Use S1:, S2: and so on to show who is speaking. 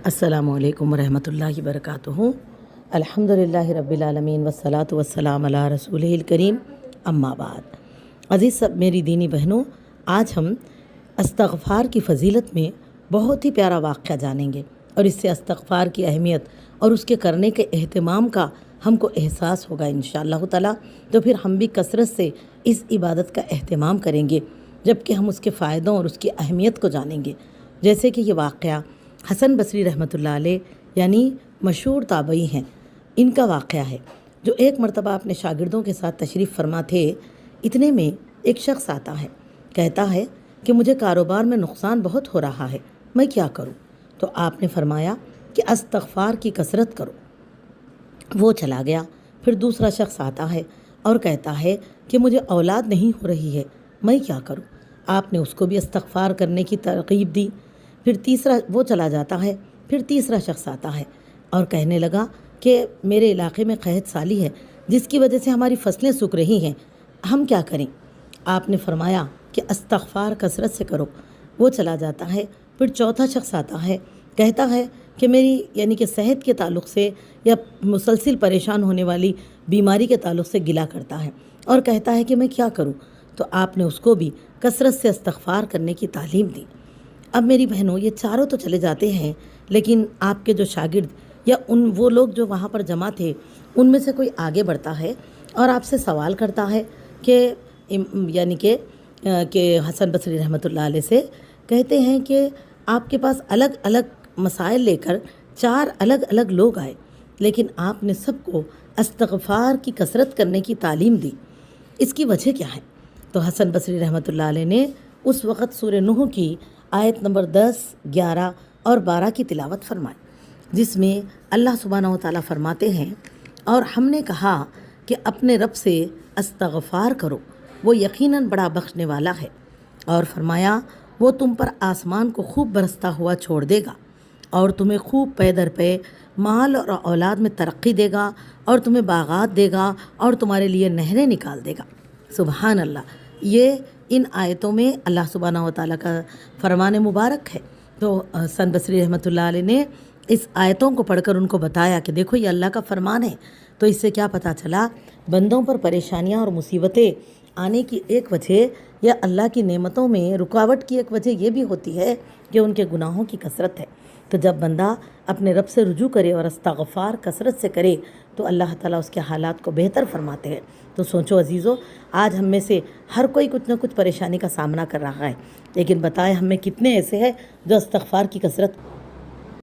S1: السلام علیکم ورحمۃ اللہ وبرکاتہ۔ الحمدللہ رب العالمین والصلاة والسلام علی رسولہ الکریم، اما بعد۔ عزیز سب میری دینی بہنوں، آج ہم استغفار کی فضیلت میں بہت ہی پیارا واقعہ جانیں گے، اور اس سے استغفار کی اہمیت اور اس کے کرنے کے اہتمام کا ہم کو احساس ہوگا انشاءاللہ تعالی۔ تو پھر ہم بھی کثرت سے اس عبادت کا اہتمام کریں گے، جبکہ ہم اس کے فائدوں اور اس کی اہمیت کو جانیں گے۔ جیسے کہ یہ واقعہ حسن بصری رحمۃ اللہ علیہ یعنی مشہور تابعی ہیں، ان کا واقعہ ہے، جو ایک مرتبہ اپنے شاگردوں کے ساتھ تشریف فرما تھے۔ اتنے میں ایک شخص آتا ہے، کہتا ہے کہ مجھے کاروبار میں نقصان بہت ہو رہا ہے، میں کیا کروں؟ تو آپ نے فرمایا کہ استغفار کی کثرت کرو۔ وہ چلا گیا۔ پھر دوسرا شخص آتا ہے اور کہتا ہے کہ مجھے اولاد نہیں ہو رہی ہے، میں کیا کروں؟ آپ نے اس کو بھی استغفار کرنے کی ترغیب دی۔ پھر وہ چلا جاتا ہے۔ پھر تیسرا شخص آتا ہے اور کہنے لگا کہ میرے علاقے میں قحط سالی ہے، جس کی وجہ سے ہماری فصلیں سوکھ رہی ہیں، ہم کیا کریں؟ آپ نے فرمایا کہ استغفار کثرت سے کرو۔ وہ چلا جاتا ہے۔ پھر چوتھا شخص آتا ہے، کہتا ہے کہ میری یعنی کہ صحت کے تعلق سے یا مسلسل پریشان ہونے والی بیماری کے تعلق سے گلہ کرتا ہے اور کہتا ہے کہ میں کیا کروں؟ تو آپ نے اس کو بھی کثرت سے استغفار کرنے کی تعلیم دی۔ اب میری بہنوں، یہ چاروں تو چلے جاتے ہیں، لیکن آپ کے جو شاگرد یا وہ لوگ جو وہاں پر جمع تھے، ان میں سے کوئی آگے بڑھتا ہے اور آپ سے سوال کرتا ہے کہ یعنی کہ حسن بصری رحمۃ اللہ علیہ سے کہتے ہیں کہ آپ کے پاس الگ الگ مسائل لے کر 4 الگ الگ لوگ آئے، لیکن آپ نے سب کو استغفار کی کثرت کرنے کی تعلیم دی، اس کی وجہ کیا ہے؟ تو حسن بصری رحمۃ اللہ علیہ نے اس وقت سورہ نوح کی آیت نمبر 10، 11 اور 12 کی تلاوت فرمائی، جس میں اللہ سبحانہ و تعالیٰ فرماتے ہیں، اور ہم نے کہا کہ اپنے رب سے استغفار کرو، وہ یقیناً بڑا بخشنے والا ہے، اور فرمایا وہ تم پر آسمان کو خوب برستا ہوا چھوڑ دے گا، اور تمہیں خوب پے در پے مال اور اولاد میں ترقی دے گا، اور تمہیں باغات دے گا، اور تمہارے لیے نہریں نکال دے گا۔ سبحان اللہ! یہ ان آیتوں میں اللہ سبحانہ و تعالیٰ کا فرمان مبارک ہے۔ تو حسن بصری رحمۃ اللہ علیہ نے اس آیتوں کو پڑھ کر ان کو بتایا کہ دیکھو یہ اللہ کا فرمان ہے۔ تو اس سے کیا پتہ چلا؟ بندوں پر پریشانیاں اور مصیبتیں آنے کی ایک وجہ یا اللہ کی نعمتوں میں رکاوٹ کی ایک وجہ یہ بھی ہوتی ہے کہ ان کے گناہوں کی کثرت ہے۔ تو جب بندہ اپنے رب سے رجوع کرے اور استغفار کثرت سے کرے تو اللہ تعالیٰ اس کے حالات کو بہتر فرماتے ہیں۔ تو سوچو عزیزو، آج ہم میں سے ہر کوئی کچھ نہ کچھ پریشانی کا سامنا کر رہا ہے، لیکن بتائیں ہم میں کتنے ایسے ہیں جو استغفار کی کثرت